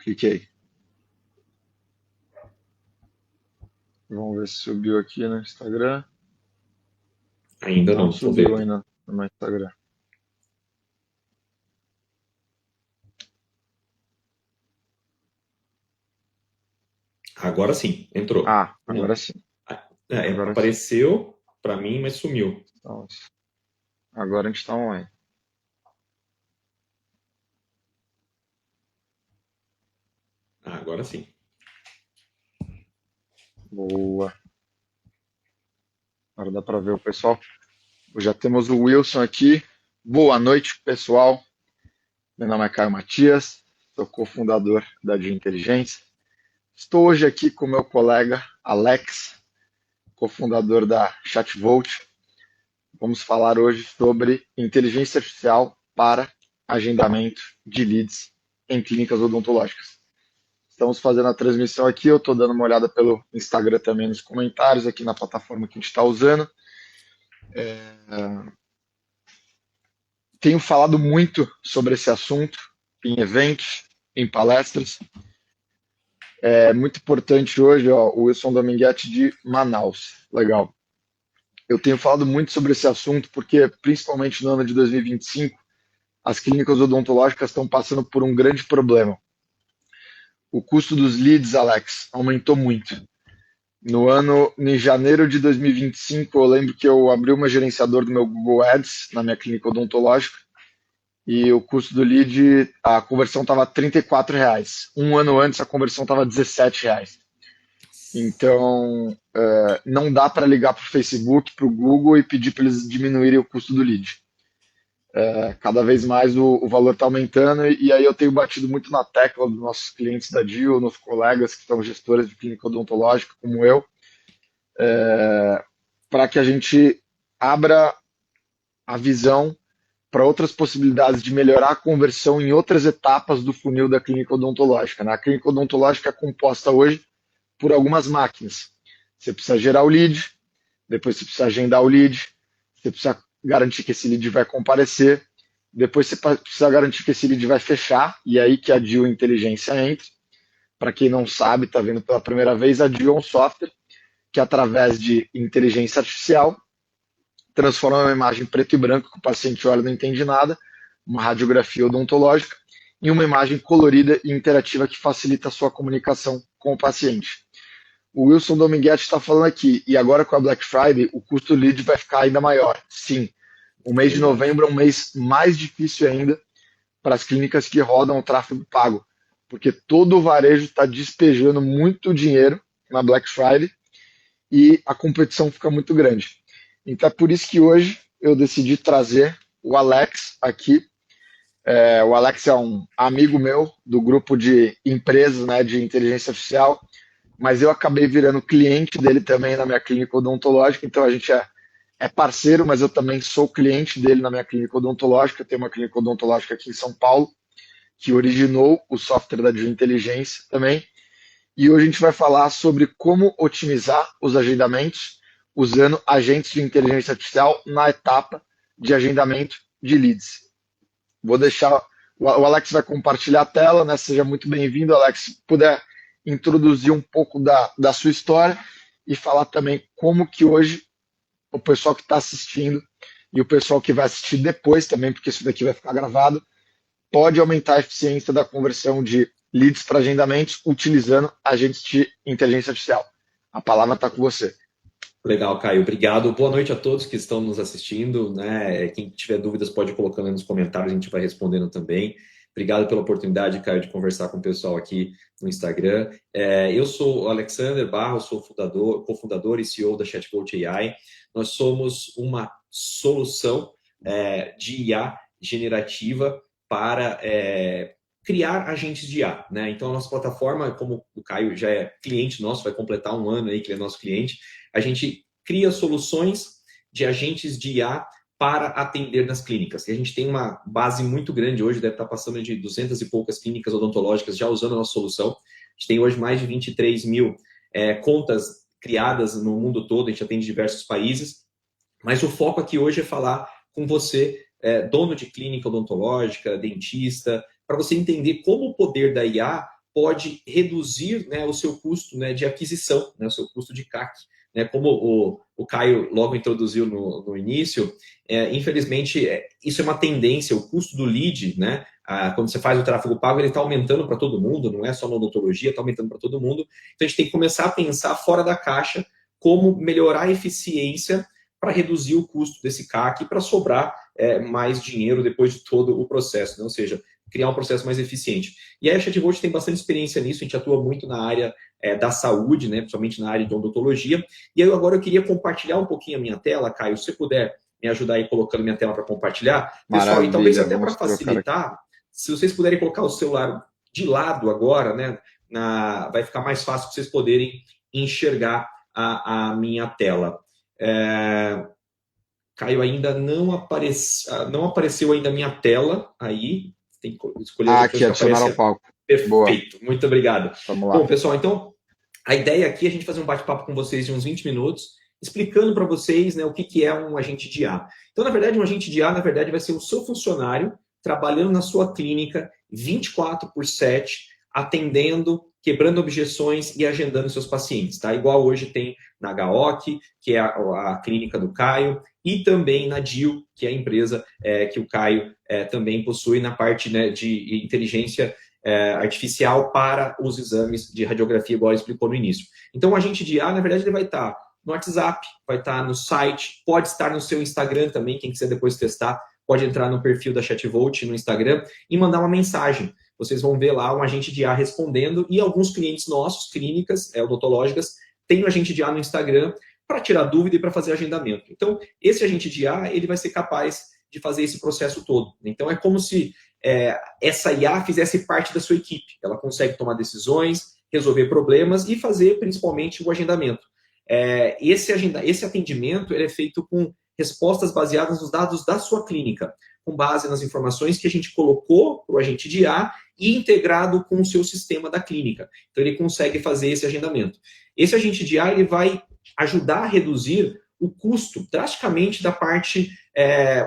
Cliquei. Vamos ver se subiu aqui no Instagram. Ainda Não não, tô subiu vendo. ainda no meu Instagram. Agora sim, entrou. Ah, agora Não. sim. Agora sim. Apareceu para mim, mas sumiu. Então, agora a gente está online. Agora sim. Boa. Agora dá para ver o pessoal. Já temos o Wilson aqui. Boa noite, pessoal. Meu nome é Caio Matias, sou cofundador da Dia Inteligência. Estou hoje aqui com meu colega Alex, cofundador da ChatVolt. Vamos falar hoje sobre inteligência artificial para agendamento de leads em clínicas odontológicas. Estamos fazendo a transmissão aqui, eu estou dando uma olhada pelo Instagram também nos comentários, aqui na plataforma que a gente está usando. Tenho falado muito sobre esse assunto em eventos, em palestras. É muito importante hoje, ó, o Wilson Dominguete de Manaus. Legal. Eu tenho falado muito sobre esse assunto porque, principalmente no ano de 2025, as clínicas odontológicas estão passando por um grande problema. O custo dos leads, Alex, aumentou muito. Em janeiro de 2025, eu lembro que eu abri uma gerenciador do meu Google Ads na minha clínica odontológica e o custo do lead, a conversão estava R$ 34. Um ano antes, a conversão estava R$ 17. Então, não dá para ligar para o Facebook, para o Google e pedir para eles diminuírem o custo do lead. Cada vez mais o valor está aumentando e aí eu tenho batido muito na tecla dos nossos clientes da DIL, nos colegas que são gestores de clínica odontológica, como eu, para que a gente abra a visão para outras possibilidades de melhorar a conversão em outras etapas do funil da clínica odontológica. A clínica odontológica é composta hoje por algumas máquinas. Você precisa gerar o lead, depois você precisa agendar o lead, você precisa garantir que esse lead vai comparecer, depois você precisa garantir que esse lead vai fechar, e aí que a DIL Inteligência entra. Para quem não sabe, está vendo pela primeira vez, a DIL é um software que, através de inteligência artificial, transforma uma imagem preto e branco que o paciente olha e não entende nada, uma radiografia odontológica, em uma imagem colorida e interativa que facilita a sua comunicação com o paciente. O Wilson Dominguete está falando aqui, e agora com a Black Friday, o custo do lead vai ficar ainda maior. Sim, o mês de Verdade. novembro é um mês mais difícil ainda para as clínicas que rodam o tráfego pago, porque todo o varejo está despejando muito dinheiro na Black Friday e a competição fica muito grande. Então é por isso que hoje eu decidi trazer o Alex aqui. O Alex é um amigo meu do grupo de empresas, né, de inteligência artificial, mas eu acabei virando cliente dele também na minha clínica odontológica, então a gente é parceiro, mas eu também sou cliente dele na minha clínica odontológica. Eu tenho uma clínica odontológica aqui em São Paulo, que originou o software da Dio Inteligência também. E hoje a gente vai falar sobre como otimizar os agendamentos usando agentes de inteligência artificial na etapa de agendamento de leads. Vou deixar, o Alex vai compartilhar a tela, né? Seja muito bem-vindo, Alex. Se puder introduzir um pouco da sua história e falar também como que hoje o pessoal que está assistindo e o pessoal que vai assistir depois também, porque isso daqui vai ficar gravado, pode aumentar a eficiência da conversão de leads para agendamentos utilizando agentes de inteligência artificial. A palavra está com você. Legal, Caio. Obrigado. Boa noite a todos que estão nos assistindo, né? Quem tiver dúvidas pode ir colocando aí nos comentários, a gente vai respondendo também. Obrigado pela oportunidade, Caio, de conversar com o pessoal aqui no Instagram. Eu sou o Alexander Barros, sou cofundador e CEO da ChatVolt AI. Nós somos uma solução de IA generativa para criar agentes de IA, né? Então, a nossa plataforma, como o Caio já é cliente nosso, vai completar um ano aí que ele é nosso cliente, a gente cria soluções de agentes de IA para atender nas clínicas. E a gente tem uma base muito grande hoje, deve estar passando de 200 e poucas clínicas odontológicas já usando a nossa solução. A gente tem hoje mais de 23 mil contas criadas no mundo todo, a gente atende diversos países. Mas o foco aqui hoje é falar com você, dono de clínica odontológica, dentista, para você entender como o poder da IA pode reduzir, né, o seu custo, né, de aquisição, né, o seu custo de CAC. Né, como o Caio logo introduziu no início, infelizmente, isso é uma tendência, o custo do lead, né, quando você faz o tráfego pago, ele está aumentando para todo mundo, não é só na odontologia, está aumentando para todo mundo. Então, a gente tem que começar a pensar fora da caixa como melhorar a eficiência para reduzir o custo desse CAC e para sobrar mais dinheiro depois de todo o processo, né? Ou seja, criar um processo mais eficiente. E aí a ChatVolt tem bastante experiência nisso, a gente atua muito na área da saúde, né, principalmente na área de odontologia. E aí agora eu queria compartilhar um pouquinho a minha tela, Caio, se você puder me ajudar aí colocando minha tela para compartilhar. Pessoal, e talvez até para facilitar, se vocês puderem colocar o celular de lado agora, né, vai ficar mais fácil para vocês poderem enxergar a minha tela. Caio, ainda não apareceu ainda a minha tela aí. Tem que escolher aqui, adicionar ao palco. Perfeito, boa. Muito obrigado. Vamos lá. Bom, pessoal, então, a ideia aqui é a gente fazer um bate-papo com vocês de uns 20 minutos, explicando para vocês, né, o que é um agente de IA. Então, na verdade, um agente de IA, na verdade, vai ser o seu funcionário trabalhando na sua clínica 24/7, atendendo, quebrando objeções e agendando seus pacientes, tá? Igual hoje tem na HOC, que é a clínica do Caio, e também na DIL, que é a empresa que o Caio também possui na parte, né, de inteligência artificial para os exames de radiografia, igual ele explicou no início. Então, o agente de IA, na verdade, ele vai estar no WhatsApp, vai estar no site, pode estar no seu Instagram também, quem quiser depois testar, pode entrar no perfil da ChatVolt no Instagram e mandar uma mensagem. Vocês vão ver lá um agente de IA respondendo e alguns clientes nossos, clínicas odontológicas, têm um agente de IA no Instagram para tirar dúvida e para fazer agendamento. Então, esse agente de IA, ele vai ser capaz de fazer esse processo todo. Então, é como se essa IA fizesse parte da sua equipe. Ela consegue tomar decisões, resolver problemas e fazer, principalmente, o agendamento. Esse atendimento ele é feito com respostas baseadas nos dados da sua clínica, com base nas informações que a gente colocou para o agente de IA e integrado com o seu sistema da clínica. Então, ele consegue fazer esse agendamento. Esse agente de IA ele vai ajudar a reduzir o custo drasticamente da parte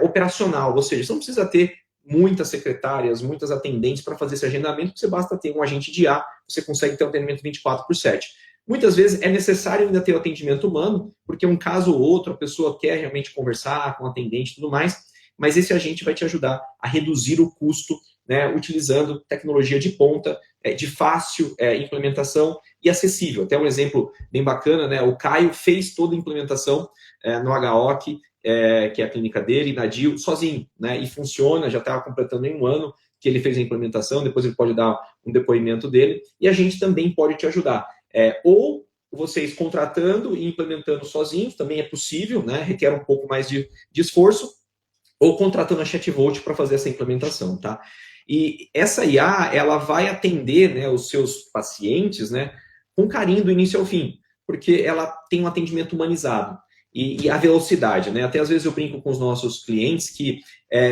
operacional, ou seja, você não precisa ter muitas secretárias, muitas atendentes para fazer esse agendamento, você basta ter um agente de IA, você consegue ter um atendimento 24/7. Muitas vezes é necessário ainda ter o atendimento humano, porque um caso ou outro a pessoa quer realmente conversar com o atendente e tudo mais, mas esse agente vai te ajudar a reduzir o custo, né, utilizando tecnologia de ponta, de fácil implementação e acessível. Até um exemplo bem bacana, né, o Caio fez toda a implementação no HOC, que é a clínica dele, na DIL, sozinho, né, e funciona, já está completando em um ano que ele fez a implementação, depois ele pode dar um depoimento dele, e a gente também pode te ajudar. Ou vocês contratando e implementando sozinhos, também é possível, né, requer um pouco mais de esforço, ou contratando a ChatVolt para fazer essa implementação, tá? E essa IA, ela vai atender, né, os seus pacientes, né, com carinho do início ao fim, porque ela tem um atendimento humanizado. E a velocidade, né? Até às vezes eu brinco com os nossos clientes que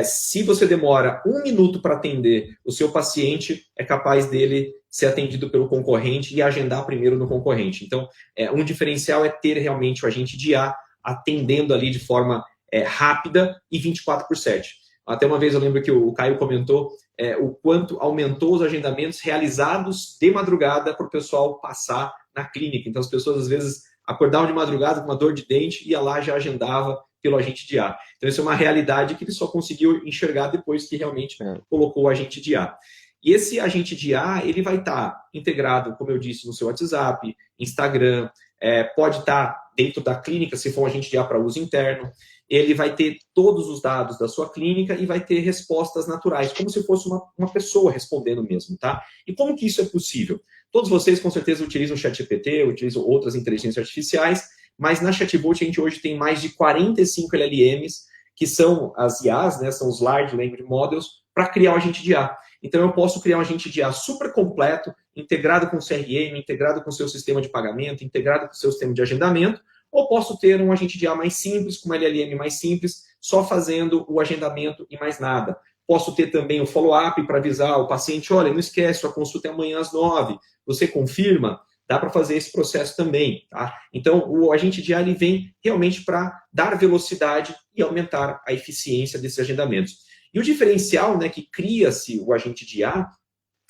se você demora 1 minuto para atender o seu paciente, é capaz dele ser atendido pelo concorrente e agendar primeiro no concorrente. Então, um diferencial é ter realmente o agente de IA atendendo ali de forma rápida e 24/7. Até uma vez eu lembro que o Caio comentou o quanto aumentou os agendamentos realizados de madrugada para o pessoal passar na clínica. Então, as pessoas às vezes acordavam de madrugada com uma dor de dente, ia lá já agendava pelo agente de IA. Então, isso é uma realidade que ele só conseguiu enxergar depois que realmente colocou o agente de IA. E esse agente de IA, ele vai estar integrado, como eu disse, no seu WhatsApp, Instagram, pode estar dentro da clínica, se for um agente de IA para uso interno. Ele vai ter todos os dados da sua clínica e vai ter respostas naturais, como se fosse uma pessoa respondendo mesmo, tá? E como que isso é possível? Todos vocês, com certeza, utilizam o ChatGPT, utilizam outras inteligências artificiais, mas na ChatVolt a gente hoje tem mais de 45 LLMs, que são as IAs, né, são os Large Language Models, para criar um agente de IA. Então, eu posso criar um agente de IA super completo, integrado com o CRM, integrado com o seu sistema de pagamento, integrado com o seu sistema de agendamento, ou posso ter um agente de IA mais simples, com uma LLM mais simples, só fazendo o agendamento e mais nada. Posso ter também o follow-up para avisar o paciente, olha, não esquece, sua consulta é amanhã às 9h, você confirma? Dá para fazer esse processo também, tá? Então, o agente de IA ele vem realmente para dar velocidade e aumentar a eficiência desses agendamentos. E o diferencial, né, que cria-se o agente de IA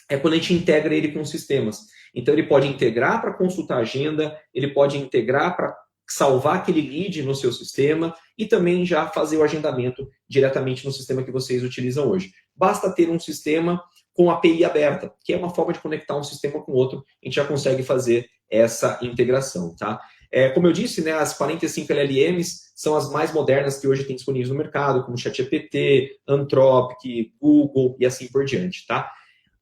é quando a gente integra ele com sistemas. Então, ele pode integrar para consultar a agenda, ele pode integrar para salvar aquele lead no seu sistema e também já fazer o agendamento diretamente no sistema que vocês utilizam hoje. Basta ter um sistema com API aberta, que é uma forma de conectar um sistema com o outro, a gente já consegue fazer essa integração, tá? Como eu disse, né, as 45 LLMs são as mais modernas que hoje tem disponíveis no mercado, como ChatGPT, Anthropic, Google e assim por diante, tá?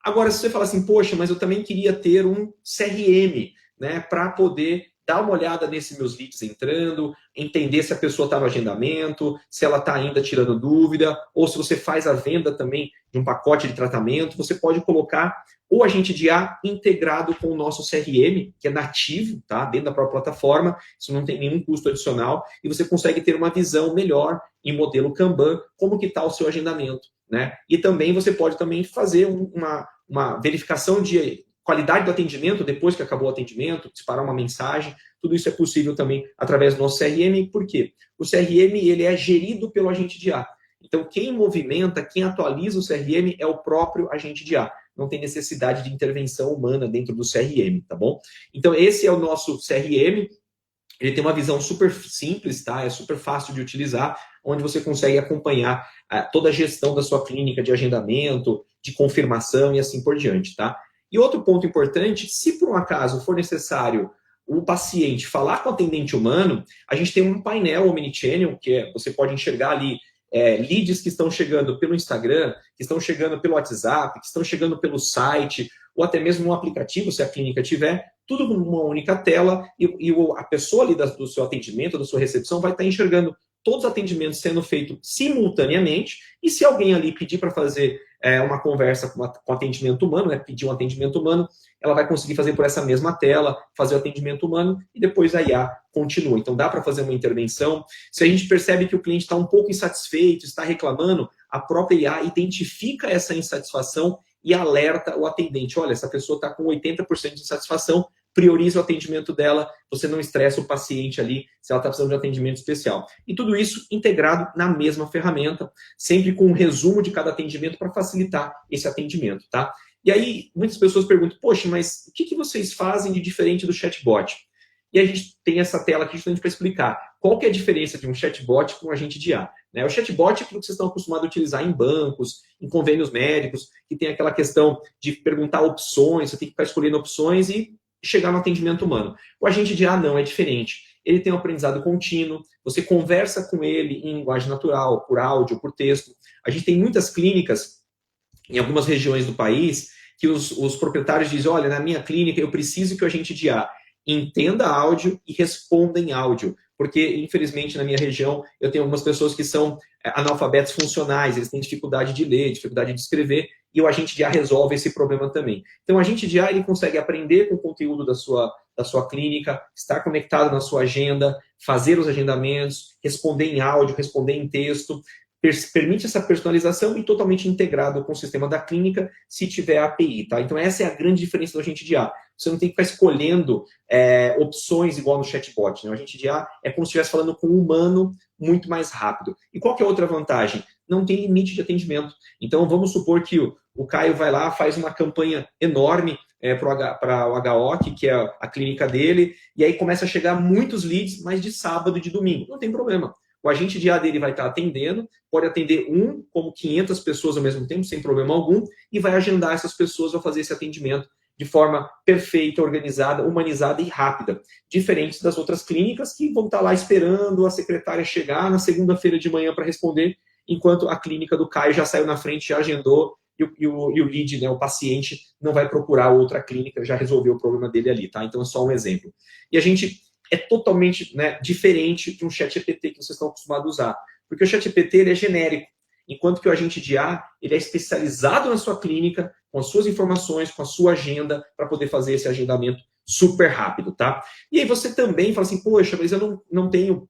Agora, se você fala assim, poxa, mas eu também queria ter um CRM, né, para poder dar uma olhada nesses meus leads entrando, entender se a pessoa está no agendamento, se ela está ainda tirando dúvida, ou se você faz a venda também de um pacote de tratamento, você pode colocar o agente de IA integrado com o nosso CRM, que é nativo, tá? Dentro da própria plataforma, isso não tem nenhum custo adicional, e você consegue ter uma visão melhor em modelo Kanban, como que está o seu agendamento, né? E também você pode também fazer uma verificação de qualidade do atendimento depois que acabou o atendimento, disparar uma mensagem, tudo isso é possível também através do nosso CRM. Por quê? O CRM ele é gerido pelo agente de IA. Então, quem movimenta, quem atualiza o CRM é o próprio agente de IA. Não tem necessidade de intervenção humana dentro do CRM, tá bom? Então, esse é o nosso CRM. Ele tem uma visão super simples, tá? É super fácil de utilizar, onde você consegue acompanhar toda a gestão da sua clínica de agendamento, de confirmação e assim por diante, tá? E outro ponto importante, se por um acaso for necessário o paciente falar com o atendente humano, a gente tem um painel omnichannel, que você pode enxergar ali leads que estão chegando pelo Instagram, que estão chegando pelo WhatsApp, que estão chegando pelo site, ou até mesmo um aplicativo, se a clínica tiver, tudo numa única tela, e a pessoa ali do seu atendimento, da sua recepção, vai estar enxergando todos os atendimentos sendo feitos simultaneamente, e se alguém ali pedir para fazer uma conversa com atendimento humano, né, pedir um atendimento humano, ela vai conseguir fazer por essa mesma tela, fazer o atendimento humano, e depois a IA continua. Então dá para fazer uma intervenção. Se a gente percebe que o cliente está um pouco insatisfeito, está reclamando, a própria IA identifica essa insatisfação e alerta o atendente. Olha, essa pessoa está com 80% de insatisfação, prioriza o atendimento dela, você não estressa o paciente ali se ela está precisando de um atendimento especial. E tudo isso integrado na mesma ferramenta, sempre com um resumo de cada atendimento para facilitar esse atendimento, tá? E aí, muitas pessoas perguntam, poxa, mas o que vocês fazem de diferente do chatbot? E a gente tem essa tela aqui justamente para explicar qual que é a diferença de um chatbot com um agente de IA. O chatbot é aquilo que vocês estão acostumados a utilizar em bancos, em convênios médicos, que tem aquela questão de perguntar opções, você tem que ficar escolhendo opções e chegar no atendimento humano. O agente de IA não, é diferente. Ele tem um aprendizado contínuo, você conversa com ele em linguagem natural, por áudio, por texto. A gente tem muitas clínicas em algumas regiões do país que os proprietários dizem, olha, na minha clínica eu preciso que o agente de IA entenda áudio e responda em áudio, porque, infelizmente, na minha região, eu tenho algumas pessoas que são analfabetos funcionais, eles têm dificuldade de ler, dificuldade de escrever, e o agente de IA resolve esse problema também. Então, o agente de IA ele consegue aprender com o conteúdo da sua clínica, estar conectado na sua agenda, fazer os agendamentos, responder em áudio, responder em texto, permite essa personalização e totalmente integrado com o sistema da clínica, se tiver API, tá? Então, essa é a grande diferença do agente de IA. Você não tem que ficar escolhendo opções igual no chatbot, né? O agente de IA é como se estivesse falando com um humano muito mais rápido. E qual que é a outra vantagem? Não tem limite de atendimento. Então, vamos supor que o Caio vai lá, faz uma campanha enorme para o HOC, que é a clínica dele, e aí começa a chegar muitos leads, mas de sábado e de domingo. Não tem problema. O agente de IA dele vai estar atendendo, pode atender como 500 pessoas ao mesmo tempo, sem problema algum, e vai agendar essas pessoas a fazer esse atendimento de forma perfeita, organizada, humanizada e rápida. Diferente das outras clínicas que vão estar lá esperando a secretária chegar na segunda-feira de manhã para responder, enquanto a clínica do Caio já saiu na frente, já agendou, e o lead, né, o paciente, não vai procurar outra clínica, já resolveu o problema dele ali, tá? Então é só um exemplo. E a gente é totalmente, né, diferente de um ChatGPT que vocês estão acostumados a usar. Porque o ChatGPT ele é genérico, enquanto que o agente de IA ele é especializado na sua clínica, com as suas informações, com a sua agenda, para poder fazer esse agendamento super rápido, tá? E aí você também fala assim, poxa, mas eu não tenho,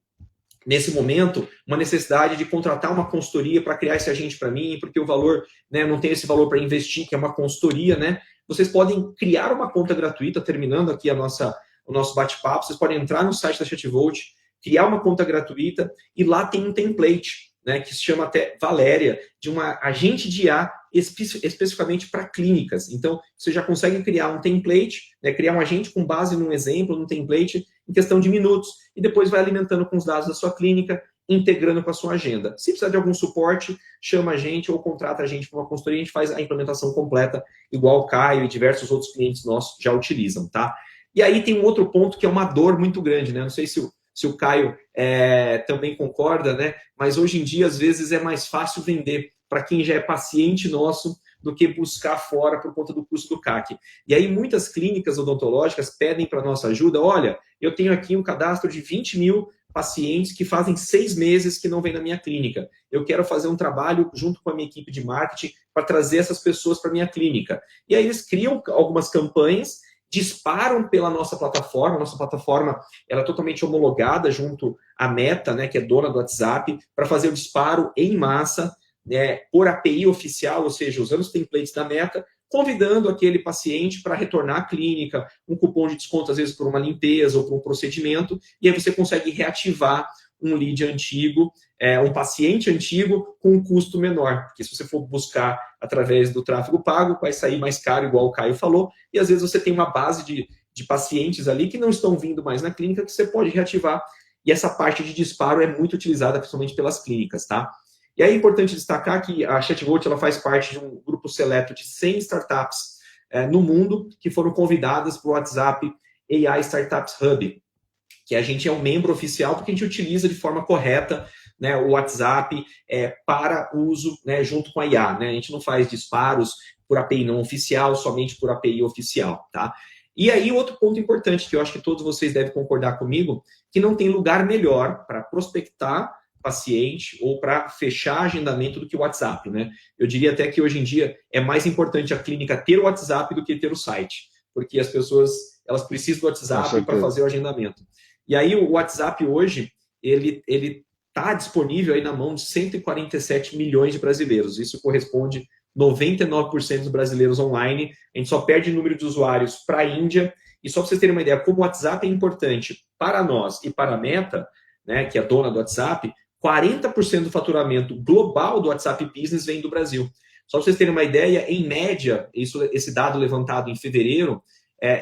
nesse momento, uma necessidade de contratar uma consultoria para criar esse agente para mim, porque o valor, né, não tem esse valor para investir, que é uma consultoria, né? Vocês podem criar uma conta gratuita, terminando aqui o nosso bate-papo, vocês podem entrar no site da Chatvolt, criar uma conta gratuita, e lá tem um template, né, que se chama até Valéria, de uma agente de IA especificamente para clínicas. Então, você já consegue criar um template, né, criar um agente com base num exemplo, num template, em questão de minutos, e depois vai alimentando com os dados da sua clínica, integrando com a sua agenda. Se precisar de algum suporte, chama a gente ou contrata a gente para uma consultoria, a gente faz a implementação completa, igual o Caio e diversos outros clientes nossos já utilizam, tá? E aí tem um outro ponto que é uma dor muito grande, né? Não sei se o Caio também concorda, né? Mas hoje em dia, às vezes, é mais fácil vender para quem já é paciente nosso do que buscar fora por conta do custo do CAC. E aí muitas clínicas odontológicas pedem para a nossa ajuda, olha, eu tenho aqui um cadastro de 20 mil pacientes que fazem 6 meses que não vêm na minha clínica. Eu quero fazer um trabalho junto com a minha equipe de marketing para trazer essas pessoas para a minha clínica. E aí eles criam algumas campanhas, disparam pela nossa plataforma ela é totalmente homologada junto à Meta, né, que é dona do WhatsApp, para fazer o disparo em massa, né, por API oficial, ou seja, usando os templates da Meta, convidando aquele paciente para retornar à clínica, um cupom de desconto, às vezes, por uma limpeza ou por um procedimento, e aí você consegue reativar um lead antigo, um paciente antigo com um custo menor, porque se você for buscar através do tráfego pago, vai sair mais caro, igual o Caio falou, e às vezes você tem uma base de pacientes ali que não estão vindo mais na clínica, que você pode reativar, e essa parte de disparo é muito utilizada, principalmente pelas clínicas, tá? E aí é importante destacar que a ChatVolt ela faz parte de um grupo seleto de 100 startups no mundo que foram convidadas para o WhatsApp AI Startups Hub, que a gente é um membro oficial porque a gente utiliza de forma correta, né, o WhatsApp para uso, né, junto com a IA. Né? A gente não faz disparos por API não oficial, somente por API oficial. Tá? E aí, outro ponto importante que eu acho que todos vocês devem concordar comigo, que não tem lugar melhor para prospectar paciente ou para fechar agendamento do que o WhatsApp, né? Eu diria até que hoje em dia é mais importante a clínica ter o WhatsApp do que ter o site, porque as pessoas elas precisam do WhatsApp para fazer o agendamento. E aí o WhatsApp hoje ele está disponível aí na mão de 147 milhões de brasileiros. Isso corresponde 99% dos brasileiros online. A gente só perde número de usuários para a Índia. E só para vocês terem uma ideia, como o WhatsApp é importante para nós e para a Meta, né, que é a dona do WhatsApp, 40% do faturamento global do WhatsApp Business vem do Brasil. Só para vocês terem uma ideia, em média, esse dado levantado em fevereiro,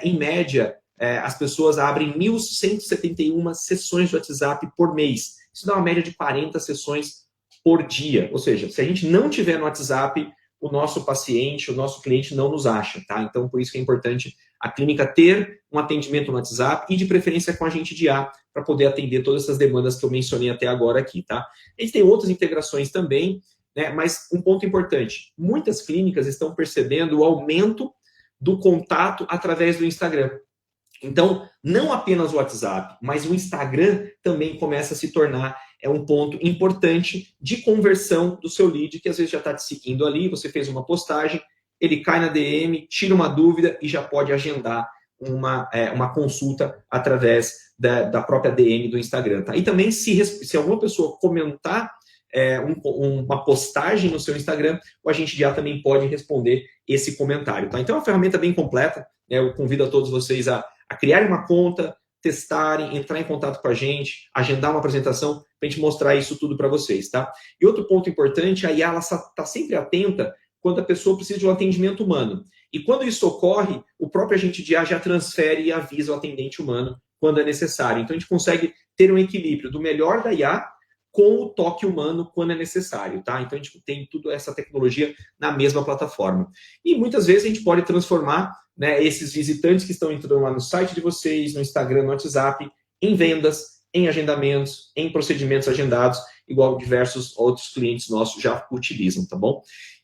em média, as pessoas abrem 1.171 sessões de WhatsApp por mês. Isso dá uma média de 40 sessões por dia. Ou seja, se a gente não tiver no WhatsApp, o nosso paciente, o nosso cliente não nos acha, tá? Então, por isso que é importante a clínica ter um atendimento no WhatsApp e, de preferência, com a gente de IA, para poder atender todas essas demandas que eu mencionei até agora aqui, tá? A gente tem outras integrações também, né? Mas um ponto importante, muitas clínicas estão percebendo o aumento do contato através do Instagram. Então, não apenas o WhatsApp, mas o Instagram também começa a se tornar um ponto importante de conversão do seu lead, que às vezes já está te seguindo ali, você fez uma postagem, ele cai na DM, tira uma dúvida e já pode agendar uma consulta através da própria DM do Instagram. Tá? E também, se alguma pessoa comentar uma postagem no seu Instagram, o agente de IA também pode responder esse comentário. Tá? Então, é uma ferramenta bem completa. Né? Eu convido a todos vocês a criarem uma conta, testarem, entrar em contato com a gente, agendar uma apresentação para a gente mostrar isso tudo para vocês. Tá? E outro ponto importante, a IA está sempre atenta quando a pessoa precisa de um atendimento humano. E quando isso ocorre, o próprio agente de IA já transfere e avisa o atendente humano quando é necessário. Então, a gente consegue ter um equilíbrio do melhor da IA com o toque humano quando é necessário, tá? Então, a gente tem toda essa tecnologia na mesma plataforma. E muitas vezes a gente pode transformar, né, esses visitantes que estão entrando lá no site de vocês, no Instagram, no WhatsApp, em vendas, em agendamentos, em procedimentos agendados, igual diversos outros clientes nossos já utilizam, tá bom?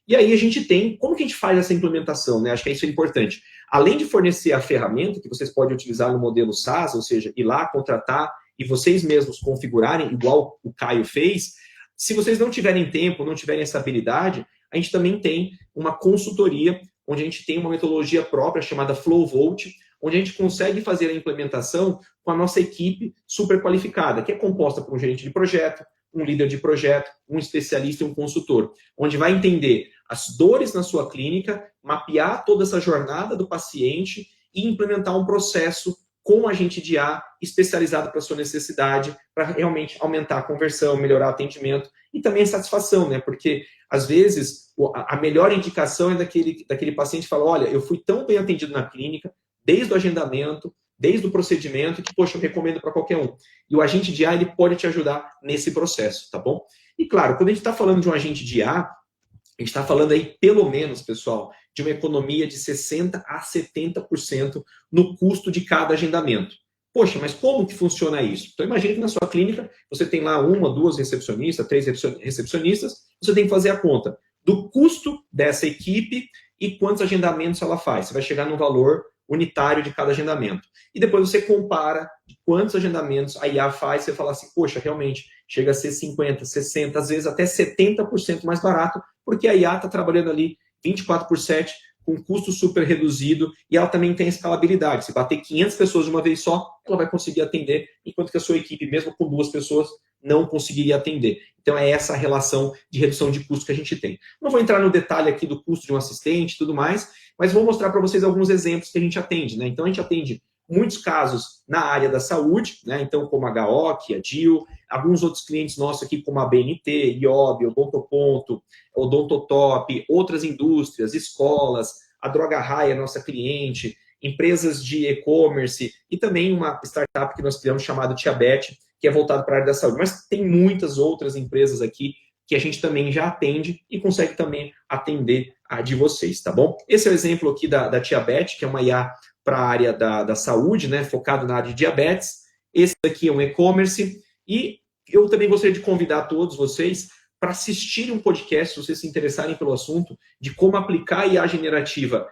E aí a gente tem, como que a gente faz essa implementação, né? Acho que isso é importante. Além de fornecer a ferramenta que vocês podem utilizar no modelo SaaS, ou seja, ir lá, contratar e vocês mesmos configurarem, igual o Caio fez, se vocês não tiverem tempo, não tiverem essa habilidade, a gente também tem uma consultoria, onde a gente tem uma metodologia própria chamada FlowVolt, onde a gente consegue fazer a implementação com a nossa equipe super qualificada, que é composta por um gerente de projeto, um líder de projeto, um especialista e um consultor, onde vai entender as dores na sua clínica, mapear toda essa jornada do paciente e implementar um processo com um agente de IA especializado para a sua necessidade, para realmente aumentar a conversão, melhorar o atendimento e também a satisfação, né? Porque, às vezes, a melhor indicação é daquele paciente que fala, olha, eu fui tão bem atendido na clínica, desde o agendamento, desde o procedimento, que, poxa, eu recomendo para qualquer um. E o agente de IA, ele pode te ajudar nesse processo, tá bom? E, claro, quando a gente está falando de um agente de IA, a gente está falando aí, pelo menos, pessoal, de uma economia de 60% a 70% no custo de cada agendamento. Poxa, mas como que funciona isso? Então, imagine que na sua clínica você tem lá 1, 2 recepcionistas, 3 recepcionistas, você tem que fazer a conta do custo dessa equipe e quantos agendamentos ela faz. Você vai chegar no valor unitário de cada agendamento. E depois você compara quantos agendamentos a IA faz, você fala assim, poxa, realmente, chega a ser 50%, 60%, às vezes até 70% mais barato, porque a IA está trabalhando ali 24/7, com custo super reduzido, e ela também tem escalabilidade. Se bater 500 pessoas de uma vez só, ela vai conseguir atender, enquanto que a sua equipe, mesmo com 2 pessoas, não conseguiria atender. Então, é essa a relação de redução de custo que a gente tem. Não vou entrar no detalhe aqui do custo de um assistente e tudo mais, mas vou mostrar para vocês alguns exemplos que a gente atende, né? Então, a gente atende muitos casos na área da saúde, né? Então, como a HOC, a DIL, alguns outros clientes nossos aqui, como a BNT, IOB, Odontoponto, Odontotop, outras indústrias, escolas, a Droga Raia, nossa cliente, empresas de e-commerce e também uma startup que nós criamos chamada Tiabet, que é voltado para a área da saúde. Mas tem muitas outras empresas aqui que a gente também já atende e consegue também atender a de vocês, tá bom? Esse é o exemplo aqui da Tiabet, que é uma IA para a área da saúde, né, focado na área de diabetes. Esse aqui é um e-commerce. E eu também gostaria de convidar todos vocês para assistirem um podcast, se vocês se interessarem pelo assunto, de como aplicar a IA generativa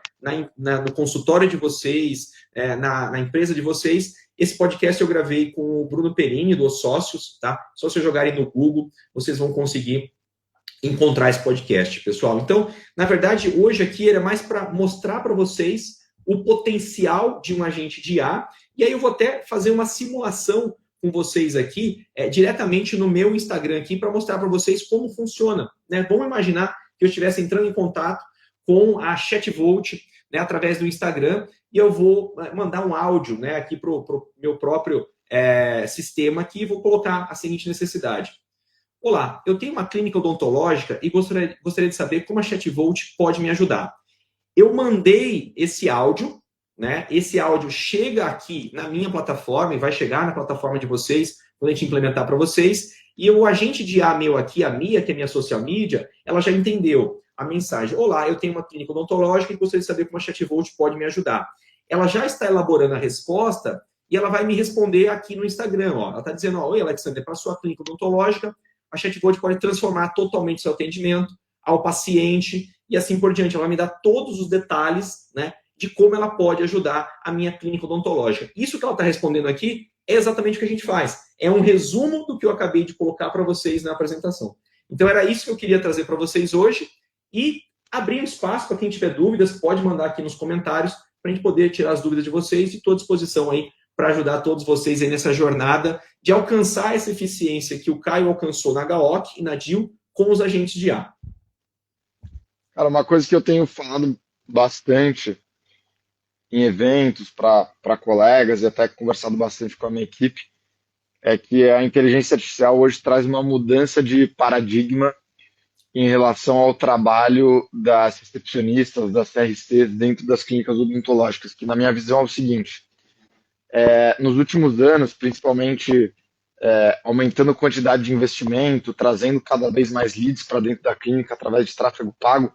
no consultório de vocês, na empresa de vocês. Esse podcast eu gravei com o Bruno Perini, dos Sócios, tá? Só vocês jogarem no Google, vocês vão conseguir encontrar esse podcast, pessoal. Então, na verdade, hoje aqui era mais para mostrar para vocês o potencial de um agente de IA, e aí eu vou até fazer uma simulação com vocês aqui, diretamente no meu Instagram aqui, para mostrar para vocês como funciona, né? Vamos imaginar que eu estivesse entrando em contato com a ChatVolt, né, através do Instagram, e eu vou mandar um áudio, né, aqui para o meu próprio sistema aqui, e vou colocar a seguinte necessidade. Olá, eu tenho uma clínica odontológica e gostaria de saber como a ChatVolt pode me ajudar. Eu mandei esse áudio, né? Esse áudio chega aqui na minha plataforma e vai chegar na plataforma de vocês quando a gente implementar para vocês. E o agente de IA meu aqui, a Mia, que é minha social media, ela já entendeu a mensagem. Olá, eu tenho uma clínica odontológica e gostaria de saber como a ChatVolt pode me ajudar. Ela já está elaborando a resposta e ela vai me responder aqui no Instagram. Ó. Ela está dizendo, oi, Alexander, para a sua clínica odontológica, a ChatVolt pode transformar totalmente seu atendimento ao paciente e assim por diante. Ela vai me dá todos os detalhes, né, de como ela pode ajudar a minha clínica odontológica. Isso que ela está respondendo aqui é exatamente o que a gente faz. É um resumo do que eu acabei de colocar para vocês na apresentação. Então, era isso que eu queria trazer para vocês hoje e abrir um espaço para quem tiver dúvidas, pode mandar aqui nos comentários para a gente poder tirar as dúvidas de vocês e estou à disposição aí para ajudar todos vocês aí nessa jornada de alcançar essa eficiência que o Caio alcançou na HOC e na DIL com os agentes de IA. Cara, uma coisa que eu tenho falado bastante em eventos para colegas e até conversado bastante com a minha equipe é que a inteligência artificial hoje traz uma mudança de paradigma em relação ao trabalho das recepcionistas, das CRCs dentro das clínicas odontológicas, que na minha visão é o seguinte, nos últimos anos, principalmente aumentando a quantidade de investimento, trazendo cada vez mais leads para dentro da clínica através de tráfego pago,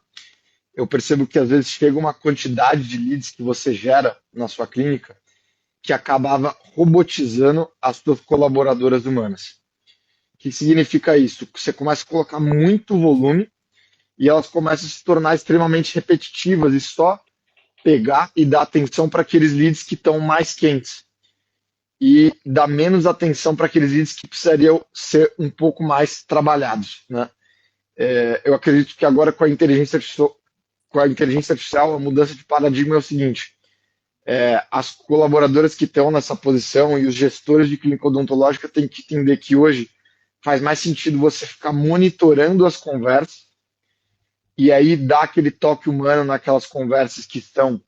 eu percebo que às vezes chega uma quantidade de leads que você gera na sua clínica que acabava robotizando as suas colaboradoras humanas. O que significa isso? Você começa a colocar muito volume e elas começam a se tornar extremamente repetitivas e só pegar e dar atenção para aqueles leads que estão mais quentes e dar menos atenção para aqueles leads que precisariam ser um pouco mais trabalhados, né? Eu acredito que agora com a inteligência artificial, a mudança de paradigma é o seguinte, as colaboradoras que estão nessa posição e os gestores de clínica odontológica têm que entender que hoje faz mais sentido você ficar monitorando as conversas e aí dar aquele toque humano naquelas conversas que estão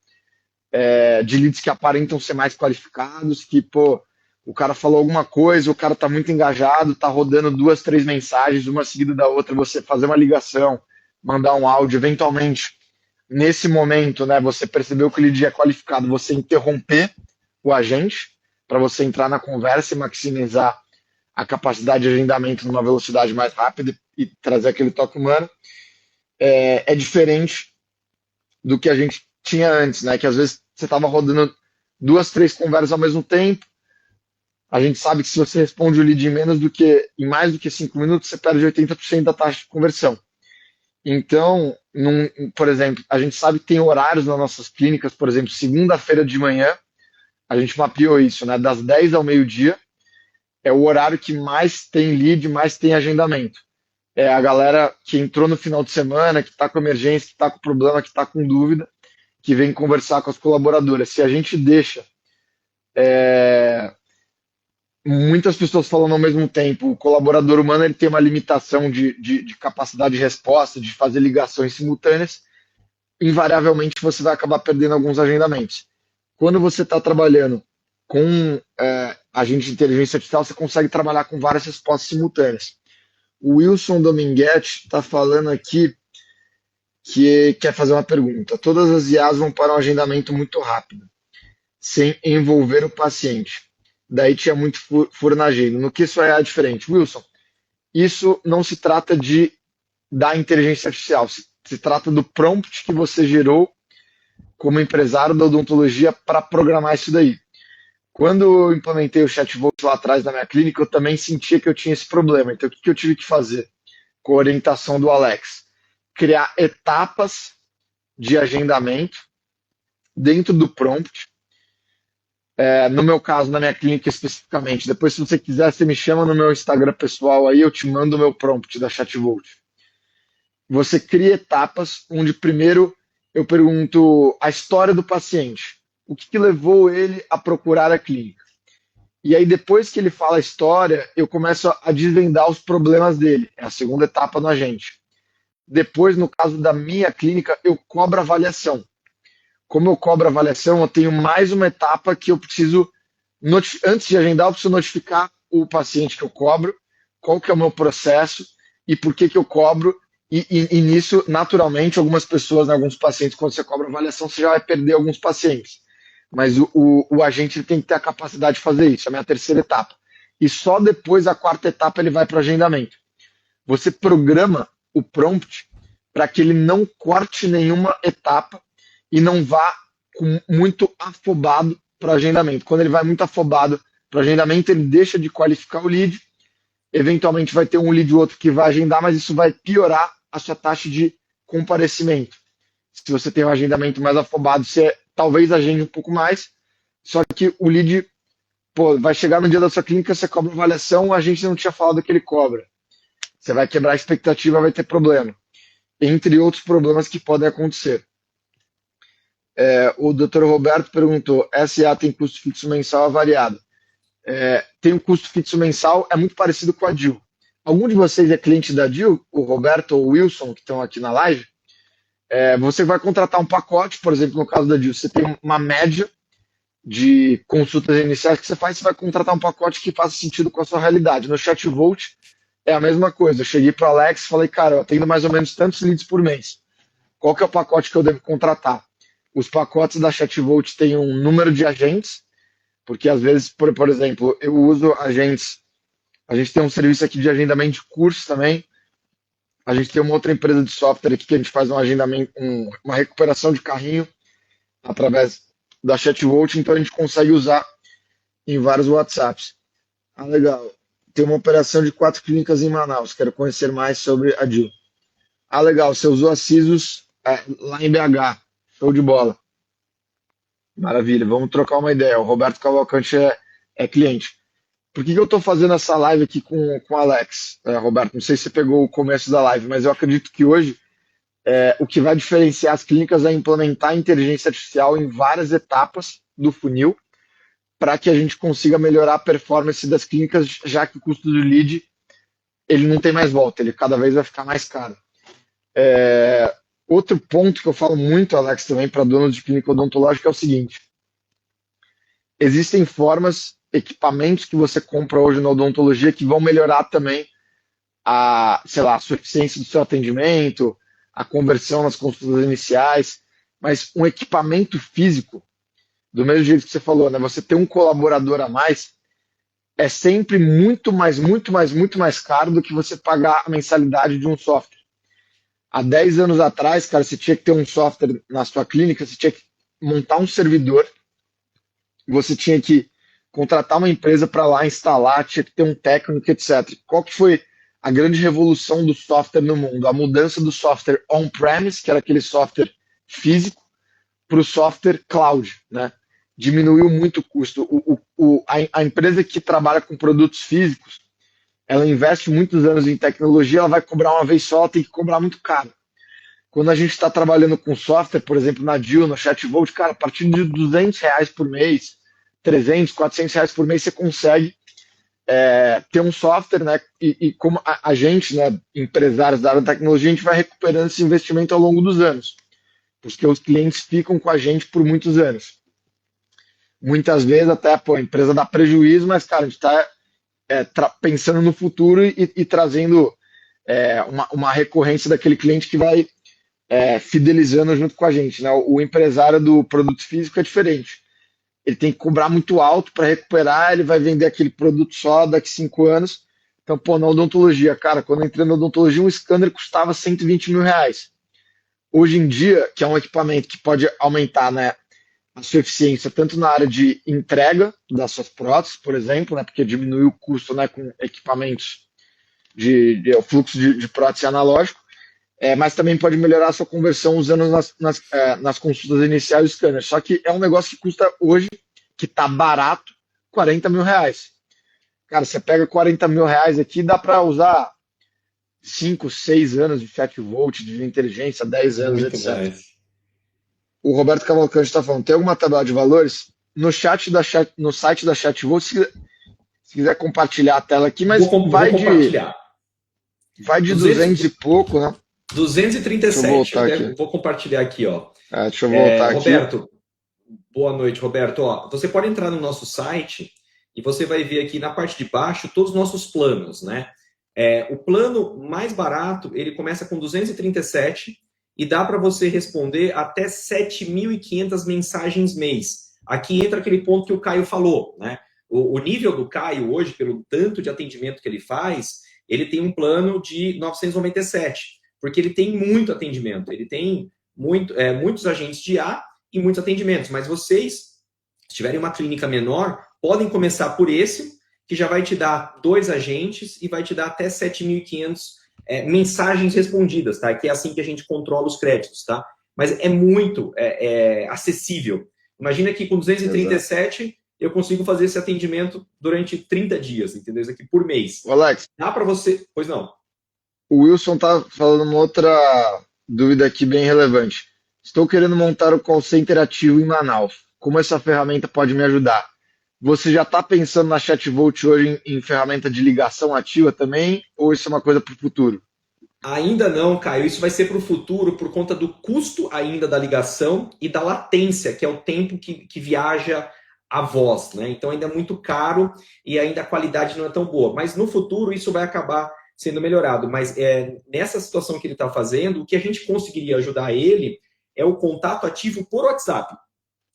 de leads que aparentam ser mais qualificados, que, pô, o cara falou alguma coisa, o cara tá muito engajado, tá rodando 2, 3 mensagens, uma seguida da outra, você fazer uma ligação, mandar um áudio, eventualmente, nesse momento, né, você percebeu que o lead é qualificado, você interromper o agente, para você entrar na conversa e maximizar a capacidade de agendamento numa velocidade mais rápida e trazer aquele toque humano, é diferente do que a gente tinha antes, né? Que às vezes você estava rodando 2, 3 conversas ao mesmo tempo. A gente sabe que se você responde o lead em mais do que 5 minutos, você perde 80% da taxa de conversão. Então, por exemplo, a gente sabe que tem horários nas nossas clínicas, por exemplo, segunda-feira de manhã, a gente mapeou isso, né? Das 10 ao meio-dia, é o horário que mais tem lead, mais tem agendamento. É a galera que entrou no final de semana, que está com emergência, que está com problema, que está com dúvida, que vem conversar com as colaboradoras. Se a gente deixa muitas pessoas falando ao mesmo tempo, o colaborador humano ele tem uma limitação de capacidade de resposta, de fazer ligações simultâneas, invariavelmente você vai acabar perdendo alguns agendamentos. Quando você está trabalhando com agente de inteligência artificial, você consegue trabalhar com várias respostas simultâneas. O Wilson Dominguete está falando aqui que quer fazer uma pergunta. Todas as IAs vão para um agendamento muito rápido, sem envolver o paciente. Daí tinha muito furo na agenda. No que isso é diferente? Wilson, isso não se trata da inteligência artificial, se trata do prompt que você gerou como empresário da odontologia para programar isso daí. Quando eu implementei o ChatVolt lá atrás na minha clínica, eu também sentia que eu tinha esse problema. Então, o que eu tive que fazer com a orientação do Alex? Criar etapas de agendamento dentro do prompt. No meu caso, na minha clínica especificamente. Depois, se você quiser, você me chama no meu Instagram pessoal aí, eu te mando o meu prompt da ChatVolt. Você cria etapas onde primeiro eu pergunto a história do paciente. O que levou ele a procurar a clínica? E aí, depois que ele fala a história, eu começo a desvendar os problemas dele. É a segunda etapa no agente. Depois, no caso da minha clínica, eu cobro avaliação. Como eu cobro avaliação, eu tenho mais uma etapa que eu preciso, antes de agendar, eu preciso notificar o paciente que eu cobro, qual que é o meu processo e por que eu cobro. E nisso, naturalmente, algumas pessoas, né, alguns pacientes, quando você cobra avaliação, você já vai perder alguns pacientes. Mas o agente tem que ter a capacidade de fazer isso, é a minha terceira etapa. E só depois, a quarta etapa, ele vai para o agendamento. Você programa o prompt para que ele não corte nenhuma etapa e não vá muito afobado para o agendamento. Quando ele vai muito afobado para o agendamento, ele deixa de qualificar o lead, eventualmente vai ter um lead ou outro que vai agendar, mas isso vai piorar a sua taxa de comparecimento. Se você tem um agendamento mais afobado, você talvez agende um pouco mais, só que o lead vai chegar no dia da sua clínica, você cobra avaliação, a gente não tinha falado que ele cobra. Você vai quebrar a expectativa, vai ter problema. Entre outros problemas que podem acontecer. O Dr. Roberto perguntou, SA tem custo fixo mensal variado? Tem um custo fixo mensal, é muito parecido com a DIL. Algum de vocês é cliente da DIL? O Roberto ou o Wilson, que estão aqui na live? Você vai contratar um pacote, por exemplo, no caso da DIL, você tem uma média de consultas iniciais que você faz, você vai contratar um pacote que faça sentido com a sua realidade. No ChatVolt é a mesma coisa. Eu cheguei para o Alex e falei, cara, eu atendo mais ou menos tantos leads por mês. Qual que é o pacote que eu devo contratar? Os pacotes da ChatVolt têm um número de agentes, porque às vezes, por exemplo, eu uso agentes, a gente tem um serviço aqui de agendamento de cursos também, a gente tem uma outra empresa de software aqui que a gente faz um agendamento, uma recuperação de carrinho através da ChatVolt, então a gente consegue usar em vários WhatsApps. Legal. Tem uma operação de 4 clínicas em Manaus, quero conhecer mais sobre a DIL. Legal, você usou a CISUS lá em BH, show de bola. Maravilha, vamos trocar uma ideia. O Roberto Cavalcante é cliente. Por que eu estou fazendo essa live aqui com o Alex, Roberto? Não sei se você pegou o começo da live, mas eu acredito que hoje o que vai diferenciar as clínicas é implementar a inteligência artificial em várias etapas do funil para que a gente consiga melhorar a performance das clínicas, já que o custo do lead ele não tem mais volta, ele cada vez vai ficar mais caro. Outro ponto que eu falo muito, Alex, também para donos de clínica odontológica é o seguinte: existem formas, equipamentos que você compra hoje na odontologia que vão melhorar também sei lá, a sua eficiência do seu atendimento, a conversão nas consultas iniciais, mas um equipamento físico, do mesmo jeito que você falou, né? Você ter um colaborador a mais é sempre muito mais caro do que você pagar a mensalidade de um software. Há 10 anos atrás, cara, você tinha que ter um software na sua clínica, você tinha que montar um servidor, você tinha que contratar uma empresa para lá instalar, tinha que ter um técnico, etc. Qual que foi a grande revolução do software no mundo? A mudança do software on-premise, que era aquele software físico, para o software cloud, né? Diminuiu muito o custo. A empresa que trabalha com produtos físicos, ela investe muitos anos em tecnologia, ela vai cobrar uma vez só, ela tem que cobrar muito caro. Quando a gente está trabalhando com software, por exemplo, na Deal, no ChatVolt, cara, a partir de R$ 200 por mês, 300, R$ 400 por mês, você consegue ter um software, né? E como a gente, né, empresários da área da tecnologia, a gente vai recuperando esse investimento ao longo dos anos, porque os clientes ficam com a gente por muitos anos. Muitas vezes até, pô, a empresa dá prejuízo, mas, cara, a gente está pensando no futuro e trazendo uma recorrência daquele cliente que vai fidelizando junto com a gente, né? O empresário do produto físico é diferente. Ele tem que cobrar muito alto para recuperar, ele vai vender aquele produto só daqui 5 anos. Então, pô, na odontologia, cara, quando eu entrei na odontologia, um scanner custava R$ 120 mil. Hoje em dia, que é um equipamento que pode aumentar, né, a sua eficiência tanto na área de entrega das suas próteses, por exemplo, né, porque diminui o custo, né, com equipamentos o fluxo de prótese analógico, mas também pode melhorar a sua conversão usando nas consultas iniciais o scanner. Só que é um negócio que custa hoje, que está barato, R$ 40 mil. Cara, você pega R$ 40 mil aqui, dá para usar 5, 6 anos de ChatVolt, de inteligência, 10 anos, Muito etc. mais. O Roberto Cavalcante está falando, tem alguma tabela de valores? No site da ChatVolt, se quiser compartilhar a tela aqui, mas vou compartilhar. Vai de 200 e pouco, né? 237. Vou compartilhar aqui, ó. Deixa eu voltar aqui. Roberto, boa noite, Roberto. Ó, você pode entrar no nosso site e você vai ver aqui na parte de baixo todos os nossos planos, né? O plano mais barato, ele começa com 237 e dá para você responder até 7.500 mensagens mês. Aqui entra aquele ponto que o Caio falou, né? O nível do Caio hoje, pelo tanto de atendimento que ele faz, ele tem um plano de 997, porque ele tem muito atendimento, ele tem muitos agentes de IA e muitos atendimentos, mas vocês, se tiverem uma clínica menor, podem começar por esse, que já vai te dar 2 agentes e vai te dar até 7.500 mensagens respondidas, tá? Que é assim que a gente controla os créditos, tá? Mas é muito acessível. Imagina que com 237 Exato. Eu consigo fazer esse atendimento durante 30 dias, entendeu? Isso aqui por mês. Alex, dá para você... Pois não. O Wilson tá falando uma outra dúvida aqui bem relevante. Estou querendo montar o call center ativo em Manaus. Como essa ferramenta pode me ajudar? Você já está pensando na ChatVolt hoje em ferramenta de ligação ativa também? Ou isso é uma coisa para o futuro? Ainda não, Caio. Isso vai ser para o futuro por conta do custo ainda da ligação e da latência, que é o tempo que viaja a voz, né? Então ainda é muito caro e ainda a qualidade não é tão boa. Mas no futuro isso vai acabar sendo melhorado. Mas nessa situação que ele está fazendo, o que a gente conseguiria ajudar ele é o contato ativo por WhatsApp,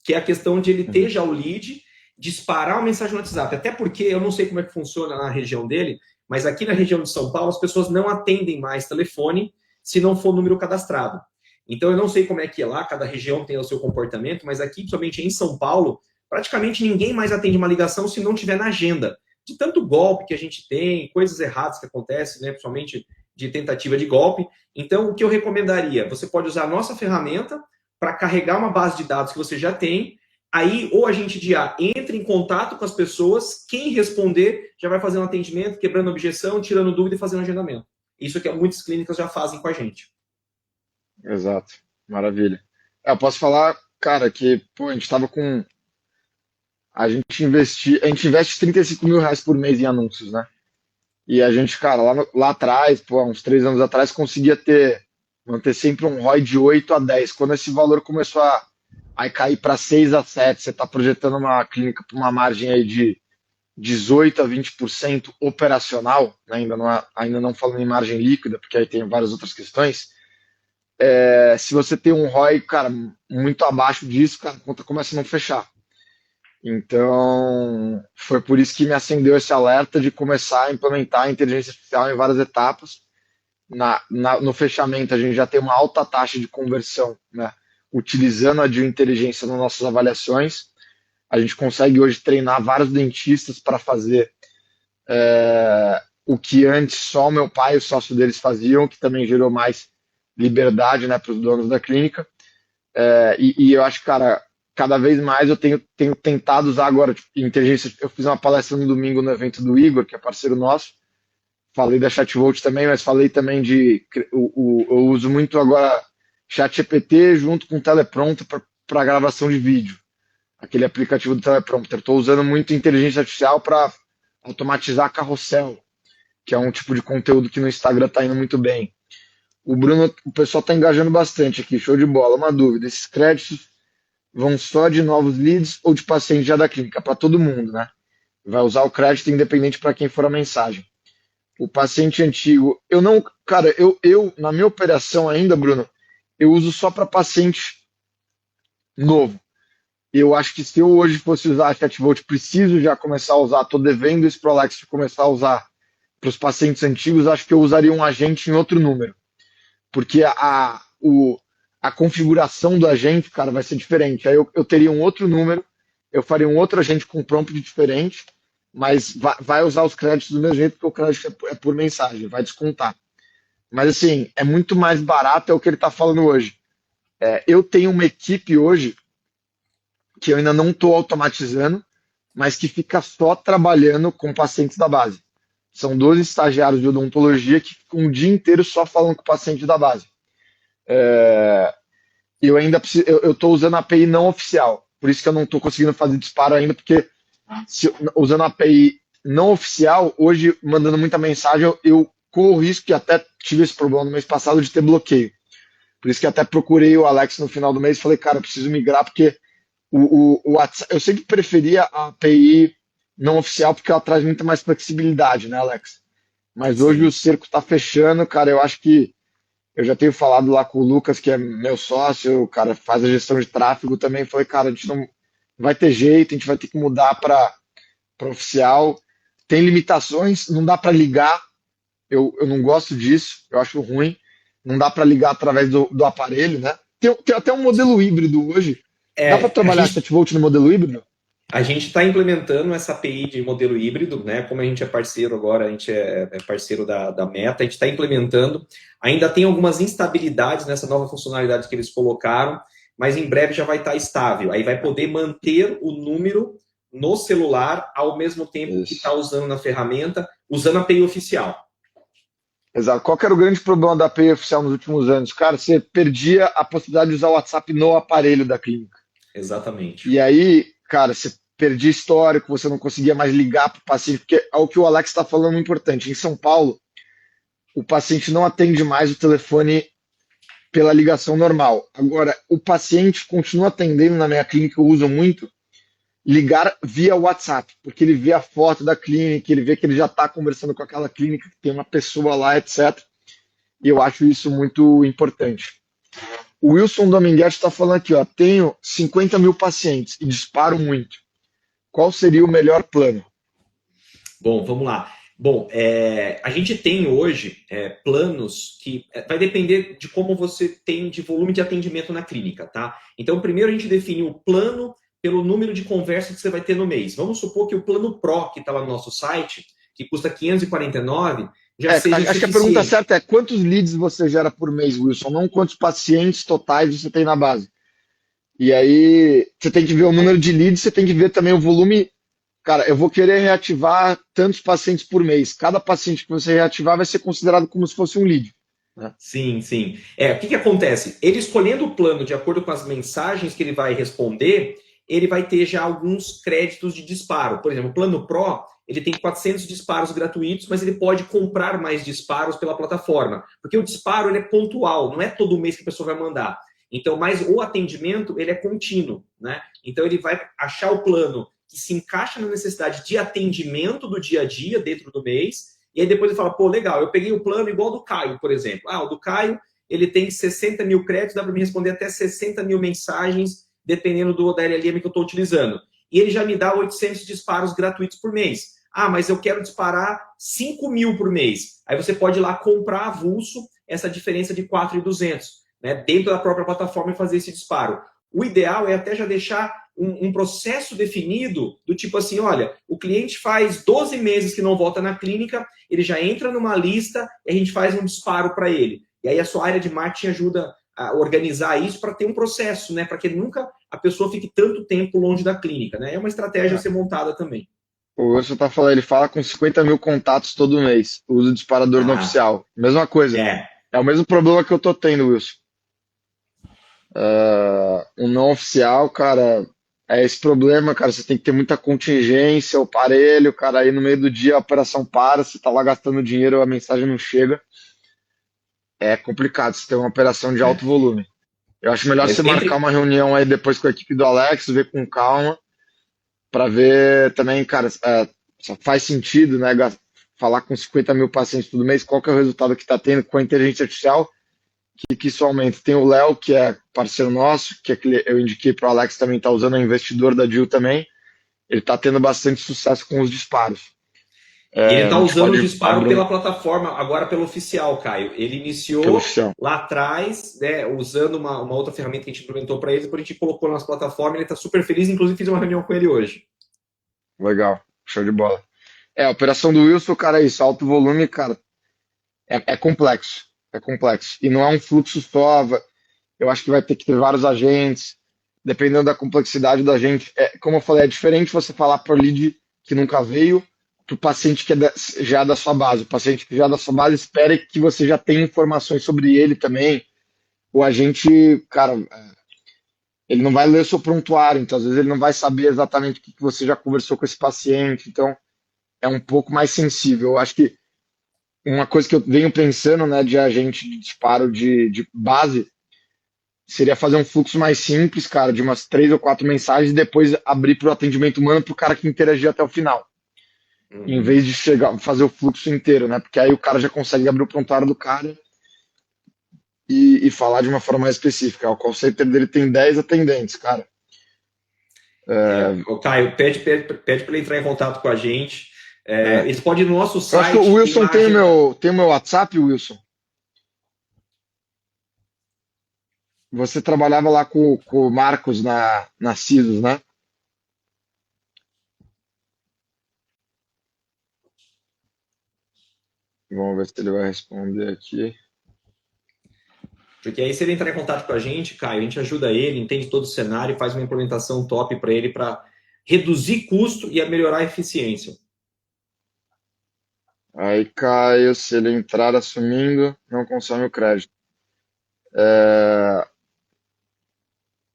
que é a questão de ele ter já o lead, disparar uma mensagem no WhatsApp. Até porque eu não sei como é que funciona na região dele, mas aqui na região de São Paulo as pessoas não atendem mais telefone se não for número cadastrado. Então eu não sei como é que é lá, cada região tem o seu comportamento, mas aqui, principalmente em São Paulo, praticamente ninguém mais atende uma ligação se não tiver na agenda. De tanto golpe que a gente tem, coisas erradas que acontecem, né, principalmente de tentativa de golpe. Então, o que eu recomendaria? Você pode usar a nossa ferramenta para carregar uma base de dados que você já tem. Aí, ou a gente de IA entra em contato com as pessoas, quem responder já vai fazer um atendimento, quebrando objeção, tirando dúvida e fazendo agendamento. Isso que muitas clínicas já fazem com a gente. Exato. Maravilha. Eu posso falar, cara, que a gente estava com... A gente investe R$ 35 mil por mês em anúncios, né? E a gente, cara, lá atrás, uns 3 anos atrás, conseguia ter Manter sempre um ROI de 8 a 10. Quando esse valor começou a cair para 6 a 7, você está projetando uma clínica para uma margem aí de 18 a 20% operacional, né? Ainda não falando em margem líquida, porque aí tem várias outras questões. Se você tem um ROI, cara, muito abaixo disso, cara, a conta começa a não fechar. Então, foi por isso que me acendeu esse alerta de começar a implementar a inteligência artificial em várias etapas. No fechamento, a gente já tem uma alta taxa de conversão, né? Utilizando a de inteligência nas nossas avaliações. A gente consegue hoje treinar vários dentistas para fazer o que antes só o meu pai e o sócio deles faziam, que também gerou mais liberdade, né, para os donos da clínica. E eu acho, cara, cada vez mais eu tenho tentado usar agora inteligência. Eu fiz uma palestra no domingo no evento do Igor, que é parceiro nosso. Falei da ChatVolt também, mas falei também eu uso muito agora ChatGPT junto com teleprompter para gravação de vídeo. Aquele aplicativo do teleprompter. Estou usando muito inteligência artificial para automatizar carrossel, que é um tipo de conteúdo que no Instagram está indo muito bem. O pessoal está engajando bastante aqui, show de bola. Uma dúvida, esses créditos vão só de novos leads ou de paciente já da clínica? Para todo mundo, né? Vai usar o crédito independente para quem for a mensagem. O paciente antigo, eu não, cara, eu na minha operação ainda, Bruno, eu uso só para paciente novo. Eu acho que se eu hoje fosse usar a ChatVolt, preciso já começar a usar, estou devendo isso para o Alex de começar a usar para os pacientes antigos, acho que eu usaria um agente em outro número. Porque a configuração do agente, cara, vai ser diferente. Aí eu teria um outro número, eu faria um outro agente com prompt diferente, mas vai usar os créditos do mesmo jeito, porque o crédito é por mensagem, vai descontar. Mas assim, é muito mais barato, é o que ele está falando hoje. Eu tenho uma equipe hoje que eu ainda não estou automatizando, mas que fica só trabalhando com pacientes da base. São 12 estagiários de odontologia que ficam o dia inteiro só falando com o paciente da base. Eu ainda estou usando a API não oficial, por isso que eu não estou conseguindo fazer disparo ainda, porque usando a API não oficial, hoje mandando muita mensagem, eu corro o risco, que até tive esse problema no mês passado, de ter bloqueio. Por isso que até procurei o Alex no final do mês e falei, cara, eu preciso migrar, porque o WhatsApp, eu sempre preferia a API não oficial, porque ela traz muita mais flexibilidade, né, Alex? Mas hoje o cerco está fechando, cara, eu acho que eu já tenho falado lá com o Lucas, que é meu sócio, o cara faz a gestão de tráfego também, falei, cara, a gente não vai ter jeito, a gente vai ter que mudar para oficial, tem limitações, não dá para ligar, eu não gosto disso, eu acho ruim, não dá para ligar através do aparelho, né? Tem até um modelo híbrido hoje, dá para trabalhar ChatVolt no modelo híbrido? A gente está implementando essa API de modelo híbrido, né? Como a gente é parceiro agora, a gente é parceiro da Meta, a gente está implementando. Ainda tem algumas instabilidades nessa nova funcionalidade que eles colocaram, mas em breve já vai estar estável. Aí vai poder manter o número no celular ao mesmo tempo que está usando na ferramenta, usando a API oficial. Exato. Qual que era o grande problema da API oficial nos últimos anos? Cara, você perdia a possibilidade de usar o WhatsApp no aparelho da clínica. Exatamente. E aí, cara, você perdia histórico, você não conseguia mais ligar para o paciente, porque é o que o Alex está falando é importante. Em São Paulo, o paciente não atende mais o telefone pela ligação normal. Agora, o paciente continua atendendo na minha clínica, eu uso muito, ligar via WhatsApp, porque ele vê a foto da clínica, ele vê que ele já está conversando com aquela clínica, que tem uma pessoa lá, etc. E eu acho isso muito importante. O Wilson Dominguete está falando aqui, ó, tenho 50 mil pacientes e disparo muito. Qual seria o melhor plano? Bom, vamos lá. Bom, a gente tem hoje planos que vai depender de como você tem de volume de atendimento na clínica, tá? Então, primeiro a gente define o plano pelo número de conversas que você vai ter no mês. Vamos supor que o plano Pro, que está lá no nosso site, que custa 549, já seja acho que a pergunta certa é quantos leads você gera por mês, Wilson, não quantos pacientes totais você tem na base. E aí você tem que ver o número de leads, você tem que ver também o volume. Cara, eu vou querer reativar tantos pacientes por mês. Cada paciente que você reativar vai ser considerado como se fosse um lead. Né? Sim, sim. O que acontece? Ele escolhendo o plano de acordo com as mensagens que ele vai responder, ele vai ter já alguns créditos de disparo. Por exemplo, o plano Pro, ele tem 400 disparos gratuitos, mas ele pode comprar mais disparos pela plataforma, porque o disparo ele é pontual, não é todo mês que a pessoa vai mandar. Então, mas o atendimento ele é contínuo, né? Então ele vai achar o plano que se encaixa na necessidade de atendimento do dia a dia dentro do mês, e aí depois ele fala, pô, legal, eu peguei o plano igual do Caio, por exemplo. O do Caio, ele tem 60 mil créditos, dá para me responder até 60 mil mensagens, dependendo da LLM que eu estou utilizando. E ele já me dá 800 disparos gratuitos por mês. Mas eu quero disparar 5 mil por mês. Aí você pode ir lá comprar avulso essa diferença de 4.200, né, dentro da própria plataforma e fazer esse disparo. O ideal é até já deixar um processo definido do tipo assim, olha, o cliente faz 12 meses que não volta na clínica, ele já entra numa lista e a gente faz um disparo para ele. E aí a sua área de marketing ajuda a organizar isso para ter um processo, né, para que nunca a pessoa fique tanto tempo longe da clínica, né? É uma estratégia a ser montada também. O Wilson tá falando, ele fala com 50 mil contatos todo mês, usa o disparador no oficial. Mesma coisa. É o mesmo problema que eu tô tendo, Wilson. O não oficial, cara, é esse problema, cara. Você tem que ter muita contingência, o aparelho, cara. Aí no meio do dia a operação para, você tá lá gastando dinheiro, a mensagem não chega. É complicado você ter uma operação de alto volume. Eu acho melhor você marcar uma reunião aí depois com a equipe do Alex, ver com calma, para ver também, cara, só faz sentido, né? Falar com 50 mil pacientes todo mês, qual que é o resultado que está tendo com a inteligência artificial, que isso aumenta. Tem o Léo, que é parceiro nosso, que eu indiquei para o Alex também, está usando, é investidor da Deal também. Ele está tendo bastante sucesso com os disparos. E ele está usando o disparo pela plataforma, agora pelo oficial, Caio. Ele iniciou lá atrás, né, usando uma outra ferramenta que a gente implementou para ele, depois a gente colocou na nossa plataforma, ele está super feliz, inclusive fiz uma reunião com ele hoje. Legal, show de bola. A operação do Wilson, cara, é isso, alto volume, cara, é complexo, e não é um fluxo só, eu acho que vai ter que ter vários agentes, dependendo da complexidade da gente, como eu falei, é diferente você falar para o lead que nunca veio, para o paciente que já é da sua base. O paciente que já é da sua base espera que você já tenha informações sobre ele também. O agente, cara, ele não vai ler o seu prontuário, então às vezes ele não vai saber exatamente o que você já conversou com esse paciente, então é um pouco mais sensível. Eu acho que uma coisa que eu venho pensando, né, de agente de disparo de base, seria fazer um fluxo mais simples, cara, de umas 3 ou 4 mensagens e depois abrir para o atendimento humano para o cara que interagir até o final. Em vez de fazer o fluxo inteiro, né? Porque aí o cara já consegue abrir o prontuário do cara e falar de uma forma mais específica. O call center dele tem 10 atendentes, cara. O Caio, pede para ele entrar em contato com a gente. Eles podem ir no nosso site. Eu acho que o Wilson tem o meu WhatsApp, Wilson. Você trabalhava lá com o Marcos na CISOS, né? Vamos ver se ele vai responder aqui. Porque aí, se ele entrar em contato com a gente, Caio, a gente ajuda ele, entende todo o cenário e faz uma implementação top para ele para reduzir custo e melhorar a eficiência. Aí, Caio, se ele entrar assumindo, não consome o crédito.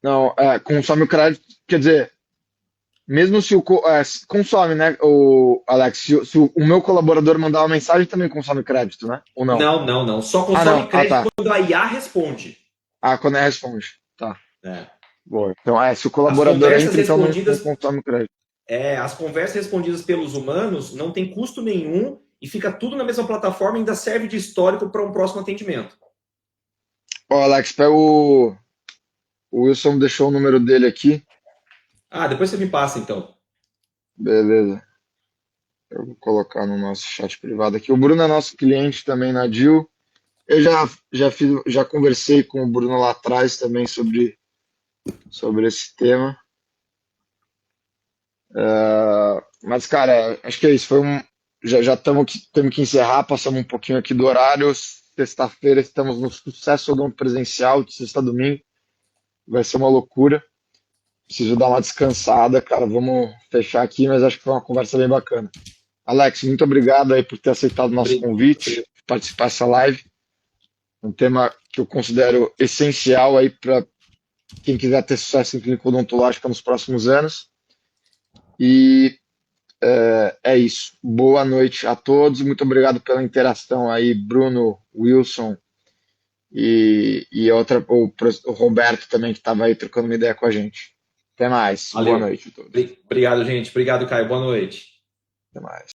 Não, consome o crédito, quer dizer, mesmo se consome, né, o Alex, se o meu colaborador mandar uma mensagem, também consome crédito, né? Ou não? Não. Só consome crédito quando a IA responde. Quando ela responde. Tá. Boa. Então, se o colaborador entra, então não consome crédito. As conversas respondidas pelos humanos não tem custo nenhum e fica tudo na mesma plataforma e ainda serve de histórico para um próximo atendimento. Alex, pega o Wilson deixou o número dele aqui. Depois você me passa, então. Beleza. Eu vou colocar no nosso chat privado aqui. O Bruno é nosso cliente também na Deal. Eu já conversei com o Bruno lá atrás também sobre esse tema. Mas, cara, acho que é isso. Já temos que encerrar. Passamos um pouquinho aqui do horário. Sexta-feira estamos no Sucesso Odonto presencial, de sexta a domingo. Vai ser uma loucura. Preciso dar uma descansada, cara. Vamos fechar aqui, mas acho que foi uma conversa bem bacana. Alex, muito obrigado aí por ter aceitado o nosso convite, participar dessa live. Um tema que eu considero essencial aí para quem quiser ter sucesso em clínica odontológica nos próximos anos. E É isso. Boa noite a todos. Muito obrigado pela interação aí, Bruno, Wilson o Roberto também, que estava aí trocando uma ideia com a gente. Até mais. Valeu. Boa noite a todos. Obrigado, gente. Obrigado, Caio. Boa noite. Até mais.